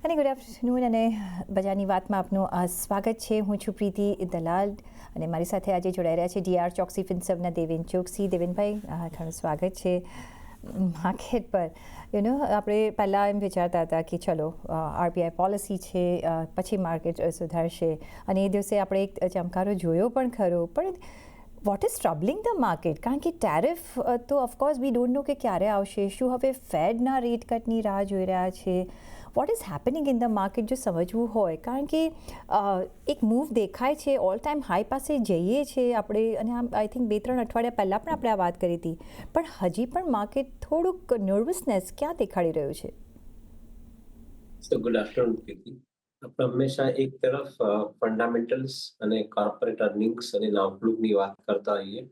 અને good afternoon અને બજારની વાતમાં આપનું સ્વાગત છે. હું છું પ્રીતિ દલાલ અને મારી સાથે આજે જોડાઈ રહ્યા છે ડીઆર ચોકસી ફિન્સર્વના દેવેન ચોકસી. દેવેનભાઈ, ઘણું સ્વાગત છે. માર્કેટ પર આપણે પહેલાં એમ વિચારતા હતા કે ચલો આરબીઆઈ પોલિસી છે, પછી માર્કેટ સુધારશે અને એ દિવસે આપણે એક ચમકારો જોયો પણ ખરો. પણ વોટ ઇઝ ટ્રબલિંગ ધ માર્કેટ? કારણ કે ટેરિફ તો ઓફકોર્સ વી ડોન્ટ નો કે ક્યારે આવશે. શું હવે ફેડના રેટ કટની રાહ જોઈ રહ્યા છે? What is happening in the market જો સમજવું હોય, કારણ કે એક મૂવ દેખાય છે, ઓલ ટાઈમ હાઈ પાસે જઈએ છીએ આપણે, અને આમ આઈ થિંક 2-3 અઠવાડિયા પહેલાં પણ આપણે આ વાત કરી હતી, પણ હજી પણ માર્કેટ થોડુંક નર્વસનેસ ક્યાં દેખાડી રહ્યું છે? સો ગુડ આફ્ટરનૂન પ્રીતિ. આપણે હંમેશા એક તરફ ફંડામેન્ટલ્સ અને કોર્પોરેટ અર્નિંગ્સ અને આઉટલુકની વાત કરતા હોઈએ,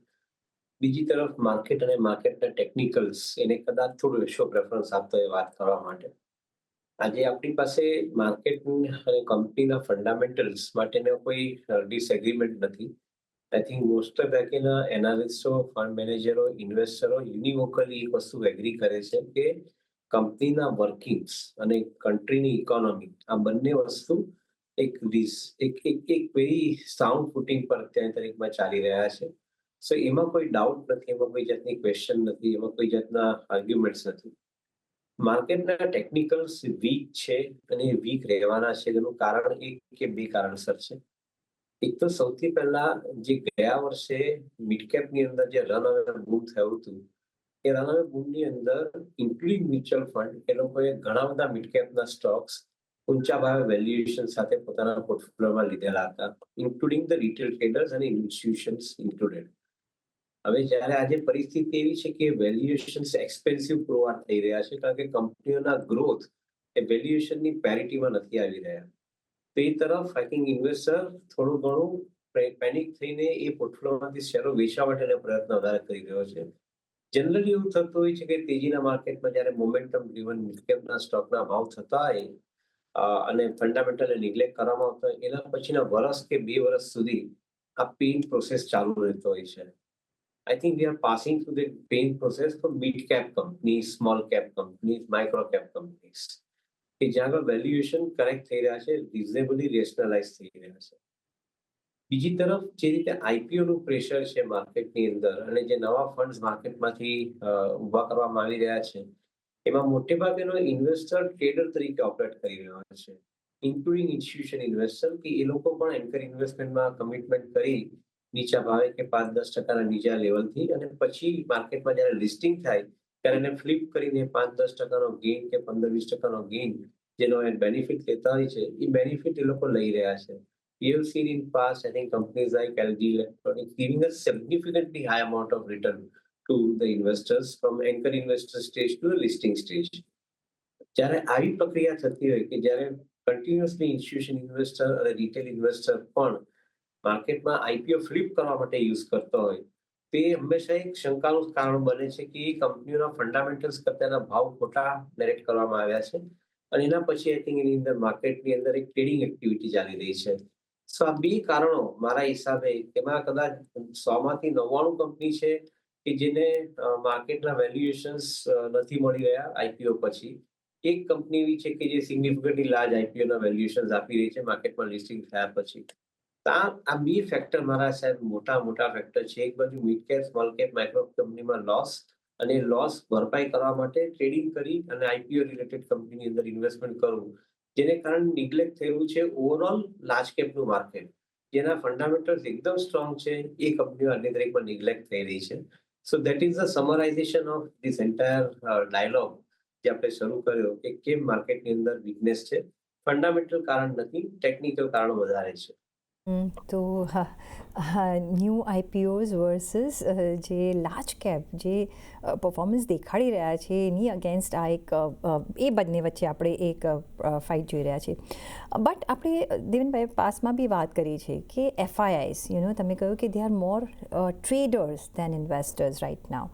બીજી તરફ માર્કેટ અને માર્કેટના ટેકનિકલ્સ એને કદાચ થોડું ઓછો પ્રેફરન્સ આપતો હોય વાત કરવા માટે. આજે આપણી પાસે માર્કેટ અને કંપનીના ફંડામેન્ટલ્સ માટેનો કોઈ ડિસએગ્રીમેન્ટ નથી. આઈ થિંક મોસ્ટ ઓફ બાકીના એનાલિસ્ટો, ફંડ મેનેજરો, ઇન્વેસ્ટરો યુનિવોકલી એક વસ્તુ એગ્રી કરે છે કે કંપનીના વર્કિંગ્સ અને કન્ટ્રીની ઇકોનોમી આ બંને વસ્તુ એક વેરી સાઉન્ડ ફૂટિંગ પર અત્યારની તારીખમાં ચાલી રહ્યા છે. સો એમાં કોઈ ડાઉટ નથી, એમાં કોઈ જાતની ક્વેશ્ચન નથી, એમાં કોઈ જાતના આર્ગ્યુમેન્ટ્સ નથી. માર્કેટના ટેકનિકલ્સ વીક છે અને વીક રહેવાના છે. એનું કારણ એક કે બે કારણસર છે. એક તો સૌથી પહેલા જે ગયા વર્ષે મિડ કેપની અંદર જે રન અવે બૂમ થયું હતું, એ રન અવે બૂમની અંદર ઇન્ક્લુડિંગ મ્યુચ્યુઅલ ફંડ એ લોકોએ ઘણા બધા મિડ કેપના સ્ટોક્સ ઊંચા ભાવે વેલ્યુએશન સાથે પોતાના પોર્ટફોલિયોમાં લીધેલા હતા, ઇન્ક્લુડિંગ ધ રિટેલ ટ્રેડર્સ અને ઇન્સ્ટિટ્યુશન્સ ઇન્ક્લુડેડ. હવે જ્યારે આજે પરિસ્થિતિ એવી છે કે વેલ્યુએશન્સ એક્સપેન્સિવ પ્રોવાઈડ થઈ રહ્યા છે, કારણ કે કંપનીઓના ગ્રોથ એ વેલ્યુએશનની પેરિટીમાં નથી આવી રહ્યા. તો એ તરફ આઈ થિંક ઇન્વેસ્ટર થોડું ઘણું પેનિક થઈને એ પોર્ટફોલિયોમાંથી શેરો વેચવા માટેનો પ્રયત્ન વધારે કરી રહ્યો છે. જનરલી એવું થતું હોય છે કે તેજીના માર્કેટમાં જ્યારે મોમેન્ટમ ડ્રીવન મિડકેપના સ્ટોકના ભાવ થતા હોય અને ફંડામેન્ટલ નિગ્લેક્ટ કરવામાં આવતા હોય, એના પછીના વર્ષ કે 2 વર્ષ સુધી આ પેઇન પ્રોસેસ ચાલુ રહેતો હોય છે. I think we are passing through the pain process for mid-cap companies, small-cap companies, micro-cap companies. કે જ્યાં આગળ વેલ્યુએશન કરેક્ટ થઈ રહ્યા છે, રિઝનેબલી રેશનલાઇઝ થઈ રહ્યા છે. બીજી તરફ જે રીતે આઈપીઓનું પ્રેશર છે માર્કેટની અંદર અને જે નવા ફંડ્સ માર્કેટમાંથી ઊભા કરવામાં આવી રહ્યા છે, એમાં મોટે ભાગેનો ઇન્વેસ્ટર ટ્રેડર તરીકે ઓપરેટ કરી રહ્યો છે, ઇન્ક્લુડિંગ ઇન્સ્ટિટ્યુશન ઇન્વેસ્ટર, કે એ લોકો પણ એન્કર ઇન્વેસ્ટમેન્ટમાં કમિટમેન્ટ કરી નીચા ભાવે કે 5-10% નીચા લેવલથી, અને પછી માર્કેટમાં જ્યારે લિસ્ટિંગ થાય ત્યારે એને ફ્લિપ કરીને 5-10% ગેઇન કે 15-20% ગેઇન જેનો બેનિફિટ લેતા હોય છે, એ બેનિફિટ એ લોકો લઈ રહ્યા છે. We have seen in past, I think companies like LG Electronics giving a significantly high amount of return to the investors from anchor investor stage to the listing stage. જ્યારે આવી પ્રક્રિયા થતી હોય કે જ્યારે કન્ટિન્યુઅસલી ઇન્સ્ટિટ્યુશન ઇન્વેસ્ટર અને retail investor પણ માર્કેટમાં આઈપીઓ ફ્લિપ કરવા માટે યુઝ કરતો હોય, તે હંમેશા એક શંકાનું કારણ બને છે કે એ કંપનીઓના ફંડામેન્ટલ્સ કરતાના ભાવ ખોટા નેરેટ કરવામાં આવ્યા છે, અને એના પછી આઈ થિંક એની અંદર માર્કેટની અંદર એક ટ્રેડિંગ એક્ટિવિટી ચાલી રહી છે. સો આ બે કારણો મારા હિસાબે એમાં કદાચ 100માંથી 99 કંપની છે કે જેને માર્કેટના વેલ્યુએશન્સ નથી મળી રહ્યા આઈપીઓ પછી. એક કંપની એવી છે કે જે સિગ્નિફિકન્ટલી લાર્જ આઈપીઓના વેલ્યુએશન્સ આપી રહી છે માર્કેટમાં લિસ્ટિંગ થયા પછી. આ બે ફેક્ટર મારા સાહેબ મોટા ફેક્ટર છે. એક બાજુ mid cap, small cap, micro કંપનીમાં લોસ, અને લોસ ભરપાઈ કરવા માટે ટ્રેડિંગ કરી અને આઈપીઓ રિલેટેડ કંપનીની અંદર ઇન્વેસ્ટમેન્ટ કરવું, જેને કારણે નિગ્લેક્ટ થયેલું છે ઓવરઓલ લાર્જ કેપનું માર્કેટ. જેના ફંડામેન્ટલ્સ એકદમ સ્ટ્રોંગ છે, એ કંપનીઓ આજની તારીખમાં નિગ્લેક્ટ થઈ રહી છે. So that is the summarization of this entire dialogue જે આપણે શરૂ કર્યો કે કેમ માર્કેટની અંદર વીકનેસ છે. ફંડામેન્ટલ કારણ નથી, ટેકનિકલ કારણો વધારે છે. તો ન્યૂ આઈપીઓઝ વર્સિસ જે લાર્જ કેપ જે પરફોર્મન્સ દેખાડી રહ્યા છે એની અગેન્સ્ટ આ એક એ બંને વચ્ચે આપણે એક ફાઇટ જોઈ રહ્યા છીએ. બટ આપણે દેવનભાઈ પાસમાં બી વાત કરી છે કે એફઆઈઆઈસ, તમે કહ્યું કે they are more traders than investors right now.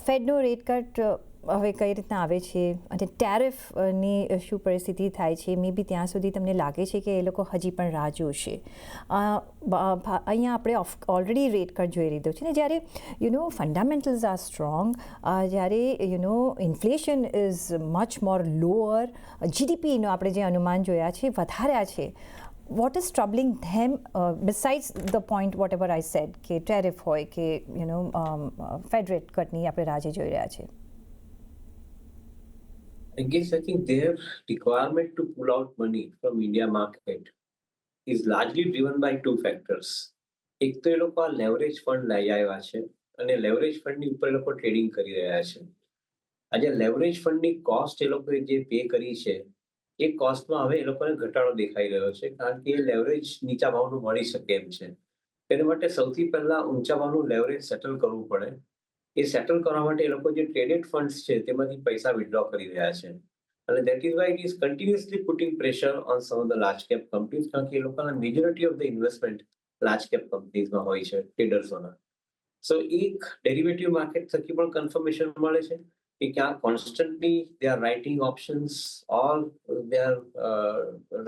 ફેડનો રેટ કટ હવે કઈ રીતના આવે છે અને ટેરિફની શું પરિસ્થિતિ થાય છે, મે બી ત્યાં સુધી તમને લાગે છે કે એ લોકો હજી પણ રાહ જોશે? અહીંયા આપણે ઓલરેડી રેટ કટ જોઈ લીધો છે ને, જ્યારે ફંડામેન્ટલ્સ આર સ્ટ્રોંગ, જ્યારે inflation is much more lower, જીડીપીનો આપણે જે અનુમાન જોયા છે વધાર્યા છે, what is troubling them besides the point whatever I said કે ટેરિફ હોય કે ફેડ રેટ કટની આપણે રાહ જોઈ રહ્યા છે? I think their requirement to pull out money from India market is largely driven by two factors. એક તો એ લોકો આ લેવરેજ ફંડ લઈ આવ્યા છે અને લેવરેજ ફંડની ઉપર એ લોકો ટ્રેડિંગ કરી રહ્યા છે. આજે લેવરેજ ફંડની કોસ્ટ એ લોકોએ જે પે કરી છે એ કોસ્ટમાં હવે એ લોકોને ઘટાડો દેખાઈ રહ્યો છે, કારણ કે લેવરેજ નીચા ભાવનું મળી શકે એમ છે. તેને માટે સૌથી પહેલા ઊંચા ભાવનું લેવરેજ સેટલ કરવું પડે. એ સેટલ કરવા માટે એ લોકો જે ટ્રેડેડ ફંડ્સ છે તેમાંથી પૈસા વિથડ્રો કરી રહ્યા છે. અને that is why it is continuously putting pressure on some of the large cap companies, કારણ કે એ લોકોના majority of the investment large cap કંપનીઝમાં હોય છે, ટ્રેડર્સોના. સો એક ડેરિવેટિવ માર્કેટ થકી પણ કન્ફર્મેશન મળે છે કે ક્યાં constantly they are writing options or they are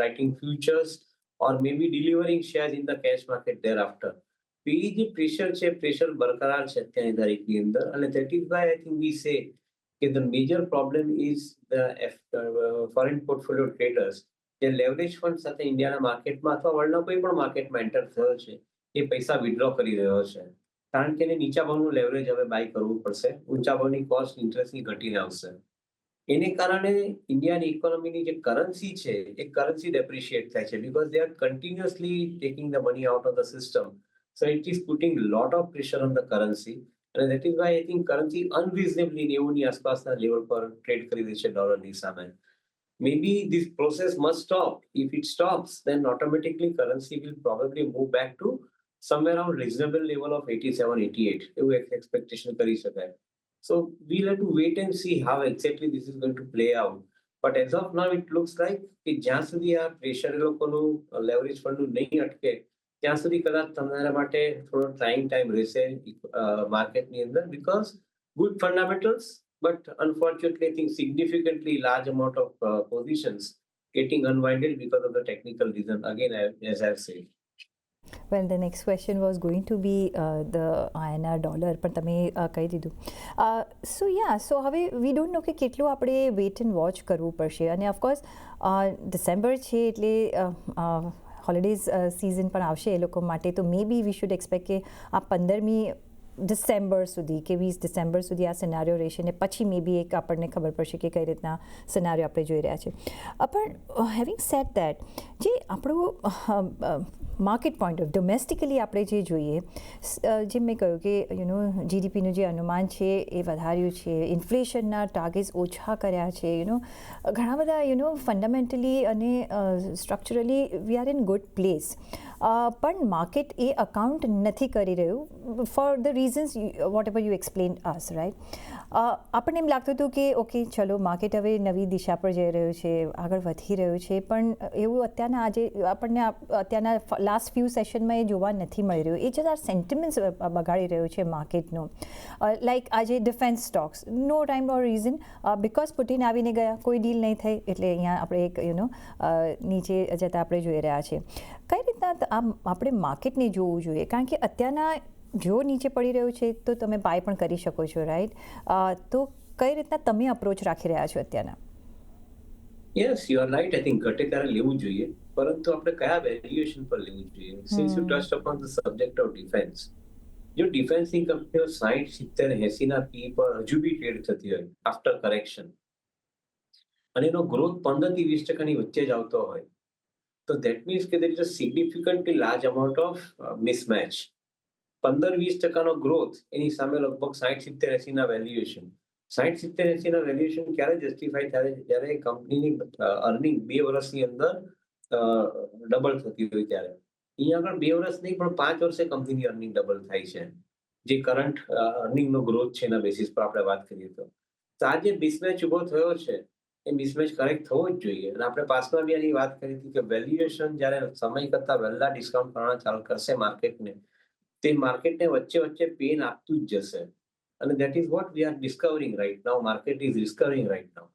writing futures or may be delivering shares in the cash market thereafter. એ જે પ્રેશર છે, પ્રેશર બરકરાર છે અત્યારની તારીખની અંદર, અને that is why I think we સે કે the major problem is the foreign portfolio traders જે લેવરેજ ફંડ સાથે ઇન્ડિયાના માર્કેટમાં અથવા વર્લ્ડના કોઈ પણ માર્કેટમાં એન્ટર થયો છે એ પૈસા વિથડ્રો કરી રહ્યો છે, કારણ કે એને નીચા ભાવનું લેવરેજ હવે બાય કરવું પડશે, ઊંચા ભાવની કોસ્ટ ઇન્ટરેસ્ટની ઘટીને આવશે. એને કારણે ઇન્ડિયાની ઇકોનોમીની જે કરન્સી છે એ કરન્સી ડેપ્રિશિએટ થાય છે, because they are continuously taking the money out of the system. So it is putting lot of pressure on the currency, and that is why I think currency unreasonably 90 આસપાસના level પર trade કરી રહી છે ડોલરની સામે. Maybe this process must stop. If it stops, then automatically currency will probably move back to somewhere around reasonable level of 87, 88. એવું expectation કરી શકાય. So we'll have to wait and see how exactly this is going to play out. But as of now, it looks like કે જ્યાં સુધી આ pressure એ લોકોનું leverage ફંડનું નહીં અટકે ત્યાં સુધી કદાચ તમારા માટે થોડો ટ્રાઇંગ ટાઈમ રહેશે માર્કેટની અંદર, because good fundamentals, but unfortunately I think significantly large amount of positions getting unwinded because of the technical reason. Again, as I've said. Well, the next question was going to be the INR dollar, પણ તમે કહી દીધું. સો હવે we don't know કે કેટલું આપણે weight and watch કરવું પડશે, અને ઓફકોર્સ ડિસેમ્બર છે એટલે હોલિડેઝ સિઝન પણ આવશે એ લોકો માટે, તો મે બી વી શુડ એક્સપેક્ટ કે આ 15મી ડિસેમ્બર સુધી કે 20 ડિસેમ્બર સુધી આ સિનારીઓ રહેશે, ને પછી મે બી એક આપણને ખબર પડશે કે કઈ રીતના સિનારીઓ આપણે જોઈ રહ્યા છે. પણ હેવિંગ સેડ દેટ, જે આપણું માર્કેટ પોઈન્ટ ઓફ ડોમેસ્ટિકલી આપણે જે જોઈએ, જેમ મેં કહ્યું કે જીડીપીનું જે અનુમાન છે એ વધાર્યું છે, ઇન્ફ્લેશનના ટાર્ગેટ્સ ઓછા કર્યા છે, ઘણા બધા ફંડામેન્ટલી અને structurally we are in good place. પણ માર્કેટ એ અકાઉન્ટ નથી કરી રહ્યું for the reasons whatever you explain us, right? આપણને એમ લાગતું હતું કે ઓકે ચલો માર્કેટ હવે નવી દિશા પર જઈ રહ્યું છે, આગળ વધી રહ્યું છે, પણ એવું આપણને અત્યારના લાસ્ટ ફ્યુ સેશનમાં એ જોવા નથી મળી રહ્યું. એ જરા સેન્ટિમેન્ટ્સ બગાડી રહ્યું છે માર્કેટનું. લાઈક આજે defence stocks, no time or reason, because Putin આવીને ગયા, કોઈ ડીલ નહીં થઈ, એટલે અહીંયા આપણે એક નીચે જતાં આપણે જોઈ રહ્યા છીએ. કઈ રીતના આપણે માર્કેટને જોવું જોઈએ? કારણ કે અત્યારના જો નીચે પડી રહ્યું છે તો તમે બાય પણ કરી શકો છો, રાઈટ? તો કઈ રીતના તમે અપ્રોચ રાખી રહ્યા છો અત્યારના? Yes, you are right. I think ઘટે ત્યારે લેવું જોઈએ, પરંતુ આપણે કયા વેલ્યુએશન પર લેવું જોઈએ? Since you touched upon the subject of defence, જો ડિફેન્સની કંપનીઓ 60, 70, 80ના પી પર હજુ બી ટ્રેડ થતી હોય આફ્ટર કરેક્શન, અને એનો ગ્રોથ 15 થી 20% વચ્ચે જ આવતો હોય, તો દેટ મીન્સ કે there is a significantly large amount of mismatch. 15-20%નો ગ્રોથ એની સામે લગભગ 60-70-80ના વેલ્યુએશન. 60-70-80ના વેલ્યુએશન ક્યારે જસ્ટિફાય થાય? જ્યારે કંપનીની અર્નિંગ 2 વર્ષની અંદર ડબલ થતી હોય ત્યારે. અહીંયા આગળ 2 વર્ષ નહીં પણ 5 વર્ષે કંપનીની અર્નિંગ ડબલ થાય છે, જે કરંટ અર્નિંગનો ગ્રોથ છે એના બેસિસ પર આપણે વાત કરીએ તો. તો આ જે મિસમેચ ઉભો થયો છે એ મિસમેચ કરેક્ટ થવો જ જોઈએ. અને આપણે પાસમાં બી આની વાત કરી હતી કે વેલ્યુએશન જ્યારે સમય કરતાં વહેલા ડિસ્કાઉન્ટ કરવાના ચાલુ કરશે માર્કેટને, તે માર્કેટને વચ્ચે પેન આપતું જ જશે. અને that is what we are discovering right now, market is discovering right now.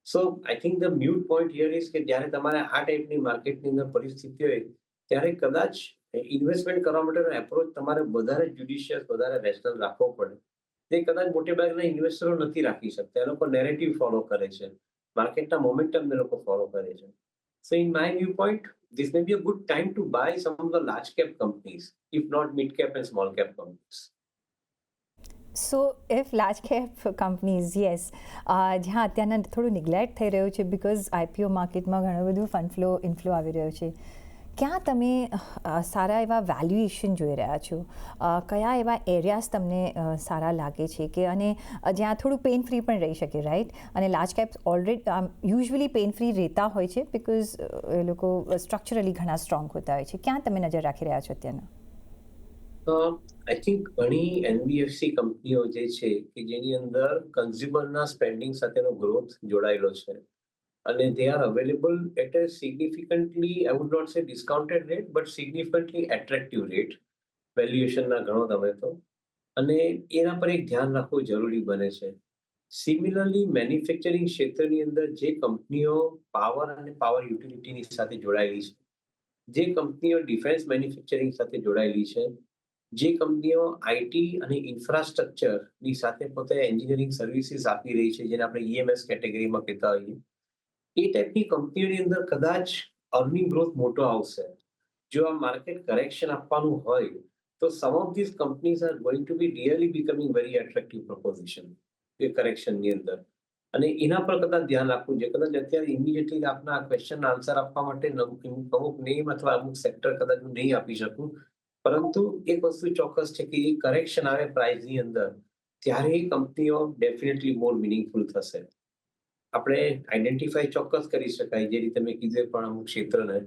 So I think the mute point here is કે જ્યારે તમારે આ ટાઈપની માર્કેટની અંદર પરિસ્થિતિ હોય ત્યારે કદાચ ઇન્વેસ્ટમેન્ટ કરવા માટેનો એપ્રોચ તમારે વધારે જ્યુડિશિયસ, વધારે રેશનલ રાખવો પડે. તે કદાચ મોટે ભાગના ઇન્વેસ્ટરો નથી રાખી શકતા. એ લોકો નેરેટિવ ફોલો કરે છે, માર્કેટના મોમેન્ટમને લોકો ફોલો કરે છે. So in my viewpoint, this may be a good time to buy some of the large cap companies, if not mid cap and small cap companies. So if large cap companies yes, જ્યાં અત્યારના થોડું neglect થઈ રહ્યું છે because IPO માર્કેટમાં ઘણું બધું fund inflow આવી રહ્યો છે, ક્યાં તમે સારા એવા વેલ્યુએશન જોઈ રહ્યા છો? કયા એવા એરિયાઝ તમને સારા લાગે છે કે અને જ્યાં થોડું પેન ફ્રી પણ રહી શકે, રાઈટ? અને large caps already usually pain free રહેતા હોય છે બિકોઝ એ લોકો સ્ટ્રક્ચરલી ઘણા સ્ટ્રોંગ હોતા હોય છે. ક્યાં તમે નજર રાખી રહ્યા છો અત્યારના? આઈ થિંક ઘણી એનબીએફસી કંપનીઓ જે છે કે જેની અંદર કન્ઝ્યુમરના સ્પેન્ડિંગ સાથેનો ગ્રોથ જોડાયેલો છે અને they are available at a significantly, I would not say discounted rate, but significantly attractive rate. વેલ્યુએશનના ગણો તમે તો, અને એના પર એક ધ્યાન રાખવું જરૂરી બને છે. સિમિલરલી મેન્યુફેક્ચરિંગ ક્ષેત્રની અંદર જે કંપનીઓ પાવર અને પાવર યુટિલિટીની સાથે જોડાયેલી છે, જે કંપનીઓ ડિફેન્સ મેન્યુફેક્ચરિંગ સાથે જોડાયેલી છે, જે કંપનીઓ આઈટી અને ઇન્ફ્રાસ્ટ્રક્ચરની સાથે પોતે એન્જિનિયરિંગ સર્વિસીસ આપી રહી છે, જેને આપણે ઈએમએસ કેટેગરીમાં કહેતા હોઈએ, એ ટાઈપની કંપનીઓની અંદર કદાચ અર્નિંગ ગ્રોથ મોટો આવશે. જો આ માર્કેટ કરેક્શન આપવાનું હોય તો some of this companies are going to be really becoming very attractive proposition એ કરેક્શનની અંદર. અને એના પર કદાચ ધ્યાન રાખવું જોઈએ. કદાચ અત્યારે ઇમિડિયેટલી આપના આ ક્વેશ્ચનના આન્સર આપવા માટે અમુક નેમ અથવા અમુક સેક્ટર કદાચ હું નહીં આપી શકું, પરંતુ એક વસ્તુ ચોક્કસ છે કે એ કરેક્શન આવે પ્રાઇસની અંદર ત્યારે એ કંપનીઓ ડેફિનેટલી મોર મિનિંગફુલ થશે. આપણે આઈડેન્ટિફાઈ ચોક્કસ કરી શકાય, જે રીતે મેં કીધું પણ અમુક ક્ષેત્રને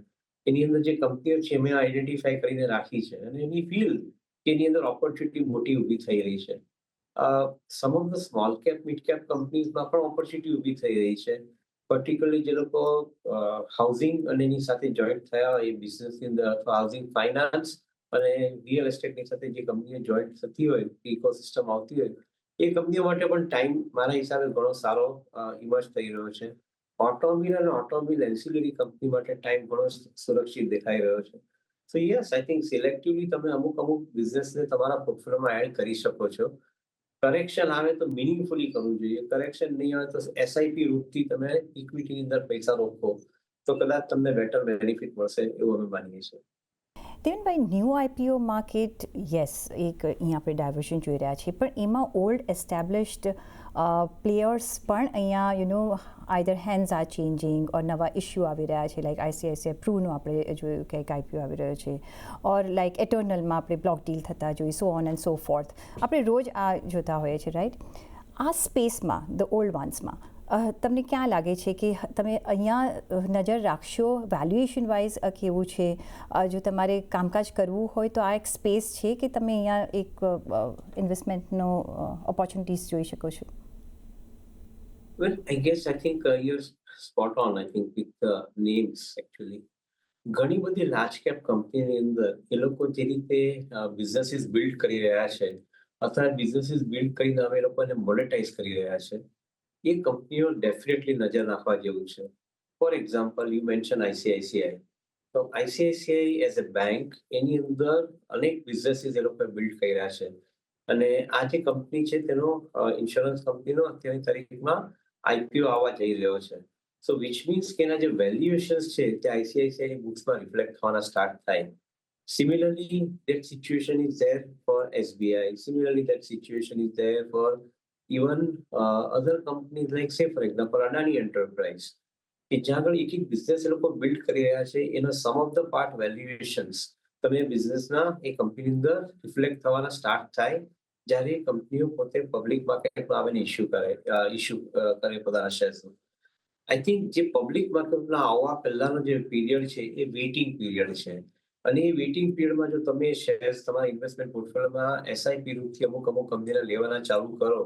એની અંદર જે કંપનીઓ છે મેં આઈડેન્ટિફાઈ કરીને રાખી છે અને એની ફીલ કે એની અંદર ઓપોર્ચ્યુનિટી મોટી ઊભી થઈ રહી છે. Some of the small cap mid cap કંપનીઝમાં પણ ઓપોર્ચ્યુનિટી ઊભી થઈ રહી છે. પર્ટિક્યુલરલી જે લોકો હાઉસિંગ અને એની સાથે જોઈન્ટ થયા હોય એ બિઝનેસની અંદર, અથવા હાઉસિંગ ફાઇનાન્સ અને રિયલ એસ્ટેટની સાથે જે કંપનીઓ જોઈન્ટ થતી હોય, ઇકોસિસ્ટમ આવતી હોય, એ કંપનીઓ માટે પણ ટાઈમ મારા હિસાબે ઘણો સારો ઇમર્જ થઈ રહ્યો છે. ઓટોમોબાઈલ અને ઓટોમોબાઈલ એન્સિલરી કંપની માટે ટાઈમ ઘણો સુરક્ષિત દેખાઈ રહ્યો છે. સો યસ, આઈ થિંક સિલેક્ટિવલી તમે અમુક બિઝનેસને તમારા પોર્ટફોલિયોમાં એડ કરી શકો છો. કરેક્શન આવે તો મિનિંગફુલી કરવું જોઈએ. કરેક્શન નહીં આવે તો એસઆઈપી રૂટથી તમે ઇક્વિટીની અંદર પૈસા રોકો તો કદાચ તમને બેટર બેનિફિટ મળશે એવું અમે માનીએ છીએ. દેવનભાઈ, ન્યૂ આઈપીઓ માર્કેટ યસ, એક અહીંયા આપણે ડાયવર્ઝન જોઈ રહ્યા છીએ, પણ એમાં ઓલ્ડ એસ્ટેબ્લિશ્ડ પ્લેયર્સ પણ અહીંયા આઈધર હેન્ડ્સ આર ચેન્જિંગ ઓર નવા ઇસ્યુ આવી રહ્યા છે. લાઈક આઈસીઆઈસીઆઈ પ્રૂનું આપણે જોયું કે એક આઈપીઓ આવી રહ્યો છે, ઓર લાઈક એટર્નલમાં આપણે બ્લોક ડીલ થતા જોઈએ, so on and so fourth. આપણે રોજ આ જોતા હોઈએ છીએ, રાઈટ? આ સ્પેસમાં ધ ઓલ્ડ વન્સમાં તમને ક્યાં લાગે છે કે તમે અહીંયા નજર રાખશો વેલ્યુએશન વાઇઝ કેવું છે? જો તમારે કામકાજ કરવું હોય તો આ એક સ્પેસ છે કે તમે અહીંયા એક ઇન્વેસ્ટમેન્ટનો ઓપોર્ચ્યુનિટીઝ જોઈ શકો છો? Well, I think you're spot on, I think, with the names actually. ઘણી બધી લાર્જ કેપ કંપનીની અંદર એ લોકો જે રીતે બિઝનેસીસ બિલ્ડ કરી રહ્યા છે અથવા બિઝનેસીસ બિલ્ડ કરીને હવે એ લોકોને મોનેટાઇઝ કરી રહ્યા છે, એ કંપનીઓ ડેફિનેટલી નજર રાખવા જેવું છે. For example, you mention ICICI. તો આઈસીઆઈસીઆઈ એઝ અ બેંક એની અંદર અનેક બિઝનેસીસ એ લોકોએ બિલ્ડ કર્યા છે અને આ જે કંપની છે તેનો ઇન્સ્યોરન્સ કંપનીનો અત્યારની તારીખમાં આઈપીઓ આવવા જઈ રહ્યો છે. સો વિચ મીન્સ કે એના જે વેલ્યુએશન્સ છે તે આઈસીઆઈસીઆઈની બુક્સમાં રિફ્લેક્ટ થવાના સ્ટાર્ટ થાય. Similarly that situation is there for SBI. Similarly, that situation is there for even other companies like, say for example, Adani Enterprise. કે જ્યાં આગળ એક બિઝનેસ એ લોકો બિલ્ડ કરી રહ્યા છે, એના સમ ઓફ ધ પાર્ટ વેલ્યુએશન્સ તમે બિઝનેસના એ કંપની અંદર રિફ્લેક્ટ થવાના સ્ટાર્ટ થાય જ્યારે એ કંપનીઓ પોતે પબ્લિક માર્કેટમાં આવીને ઇસ્યુ કરે પોતાના શેર્સનું. આઈ થિંક જે પબ્લિક માર્કેટમાં આવવા પહેલાનો જે પીરિયડ છે એ વેઇટિંગ પીરિયડ છે અને એ વેઇટિંગ પીરિયડમાં જો તમે શેર્સ તમારા ઇન્વેસ્ટમેન્ટ પોર્ટફોલિયોમાં એસઆઈપી રૂપથી અમુક કંપનીના લેવાના ચાલુ કરો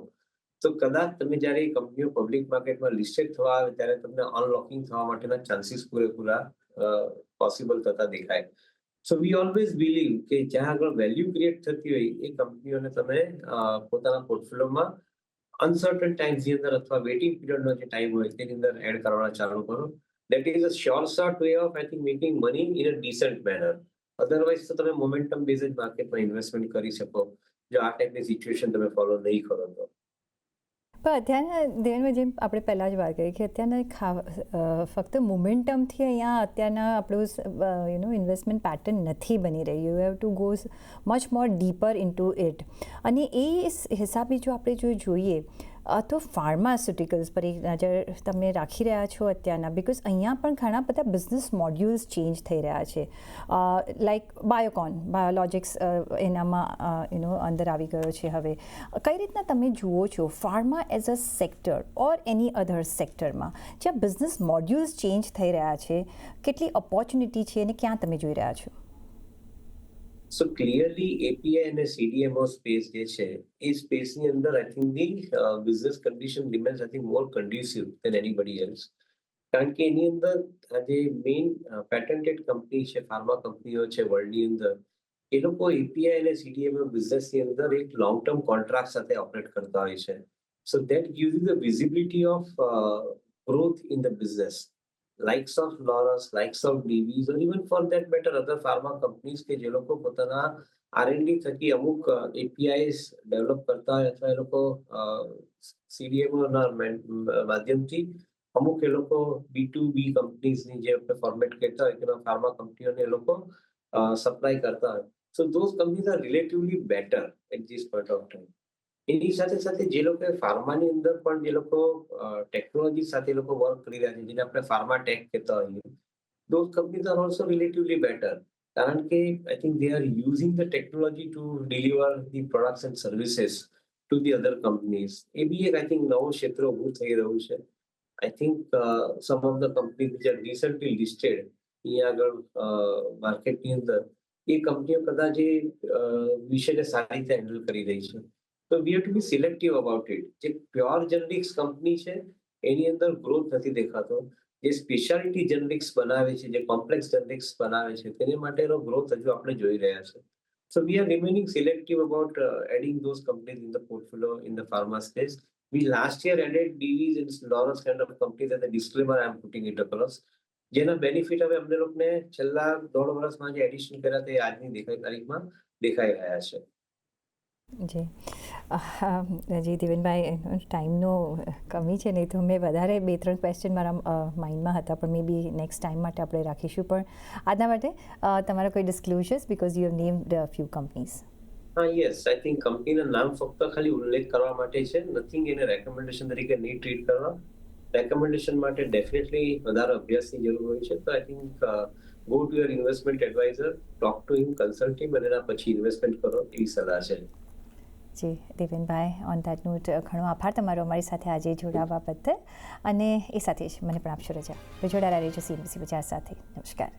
તો કદાચ તમે જ્યારે એ કંપનીઓ પબ્લિક માર્કેટમાં લિસ્ટેડ થવા આવે ત્યારે તમને અનલોકિંગ થવા માટેના ચાન્સીસ પૂરેપૂરા પોસિબલ થતા દેખાય. સો વી ઓલવેઝ બિલીવ કે જ્યાં આગળ વેલ્યુ ક્રિએટ થતી હોય એ કંપનીઓને તમે પોતાના પોર્ટફોલિયોમાં અનસર્ટન ટાઈમ્સની અંદર અથવા વેઇટિંગ પીરિયડનો જે ટાઈમ હોય તેની અંદર એડ કરવાના ચાલુ કરો. That is a sure short way of I think making money in a decent manner. Otherwise તો તમે મોમેન્ટમ બેઝડ માર્કેટમાં ઇન્વેસ્ટમેન્ટ કરી શકો જો આ ટાઈપની સિચ્યુએશન તમે ફોલો નહીં કરો તો. પણ અત્યારના દેવેનભાઈ, જેમ આપણે પહેલાં જ વાત કરી કે અત્યારના ફક્ત મોમેન્ટમથી અહીંયા અત્યારના આપણું ઇન્વેસ્ટમેન્ટ પેટર્ન નથી બની રહ્યું. You have to go much more dipper into it. અને એ હિસાબે જો આપણે જોઈએ તો ફાર્માસ્યુટિકલ્સ પર એક નજર તમે રાખી રહ્યા છો અત્યારના, બિકોઝ અહીંયા પણ ઘણા બધા બિઝનેસ મોડ્યુલ્સ ચેન્જ થઈ રહ્યા છે. લાઈક બાયોલોજિક્સ એનામાં અંદર આવી ગયો છે હવે. કઈ રીતના તમે જુઓ છો ફાર્મા એઝ અ સેક્ટર ઓર એની અધર સેક્ટરમાં જ્યાં બિઝનેસ મોડ્યુલ્સ ચેન્જ થઈ રહ્યા છે, કેટલી ઓપોર્ચ્યુનિટી છે અને ક્યાં તમે જોઈ રહ્યા છો? સો ક્લિયરલી એપીઆઈ અને સીડીએમઓ સ્પેસ જે છે એ સ્પેસની અંદર I think the business condition remains I think more conducive than anybody else. કારણ કે એની અંદર આજે મેઇન પેટન્ટેડ કંપની છે, ફાર્મા કંપનીઓ છે વર્લ્ડની અંદર, એ લોકો એપીઆઈ અને સીડીએમઓ બિઝનેસની અંદર એક લોંગ ટર્મ કોન્ટ્રાક્ટ સાથે ઓપરેટ કરતા હોય છે. So that gives you the visibility of growth in the business. likes of Laurus, likes of DVs, or even for that matter other pharma companies કે જે લોકો પોતાના R&D થકી અમુક APIs ડેવલપ કરતા હોય અથવા એ લોકો CDMO ના માધ્યમથી અમુક એ લોકો B2B કંપનીઝની જે આપણે ફોર્મેટ કહેતા હોય કે ફાર્મા કંપનીઓને એ લોકો સપ્લાય કરતા હોય. So those companies are relatively better at this point of time. એની સાથે સાથે જે લોકો ફાર્માની અંદર પણ જે લોકો ટેકનોલોજી સાથે લોકો વર્ક કરી રહ્યા છે, જેને આપણે ફાર્મા ટેક કહેતા હોઈએ, those companies are also relatively better. કારણ કે I think they are using the technology to deliver the products and services to the other companies. એ બી એક I think નવું ક્ષેત્ર ઊભું થઈ રહ્યું છે. I think some of the companies which are recently listed અહીંયા આગળ માર્કેટની અંદર, એ કંપનીઓ કદાચ એ વિષયને સારી રીતે હેન્ડલ કરી રહી છે. તો we have to be selective about it. જે પ્યોર જેનરિક્સ કંપની છે એની અંદર ગ્રોથ નથી દેખાતો. જે સ્પેશિયાલિટી જેનરિક્સ બનાવે છે, જે કોમ્પ્લેક્સ જેનરિક્સ બનાવે છે, તેને માટેનો ગ્રોથ હજુ આપણે જોઈ રહ્યા છે. So we are remaining selective about adding those companies in the portfolio in the pharma space. We last year added DVs and Laurus kind of companies as a disclaimer I am putting it across. જેના benefit હવે અમને લોકોને છેલ્લા 1.5 વર્ષમાં જે addition કર્યા તે આજની તારીખમાં દેખાઈ રહ્યા છે. જી દેવેનભાઈ, ટાઈમનો કમી છે, નહીં તો મેં વધારે 2-3 ક્વેશ્ચન મારા માઇન્ડમાં હતા, પણ મે બી નેક્સ્ટ ટાઈમ માટે આપણે રાખીશું. પણ આજના માટે તમારા કોઈ disclosures, because you have named few companies? Yes, I think કંપનીના નામ ફક્ત ખાલી ઉલ્લેખ કરવા માટે છે, નથિંગ એને રેકમેન્ડેશન તરીકે નહીં ટ્રીટ કરવા. રેકમેન્ડેશન માટે ડેફિનેટલી વધારે અભ્યાસની જરૂર હોય છે. તો I think go to your investment adviser, talk to him, consult him, અને એના પછી ઇન્વેસ્ટમેન્ટ કરો, એવી સલાહ છે. જી દેવેનભાઈ, ઓન ધેટ નોટ ઘણો આભાર તમારો અમારી સાથે આજે જોડાવા બદલ. અને એ સાથે જ મને પણ આપશો રજા. જોડાયેલા રહેજો CNBC બજાર સાથે. નમસ્કાર.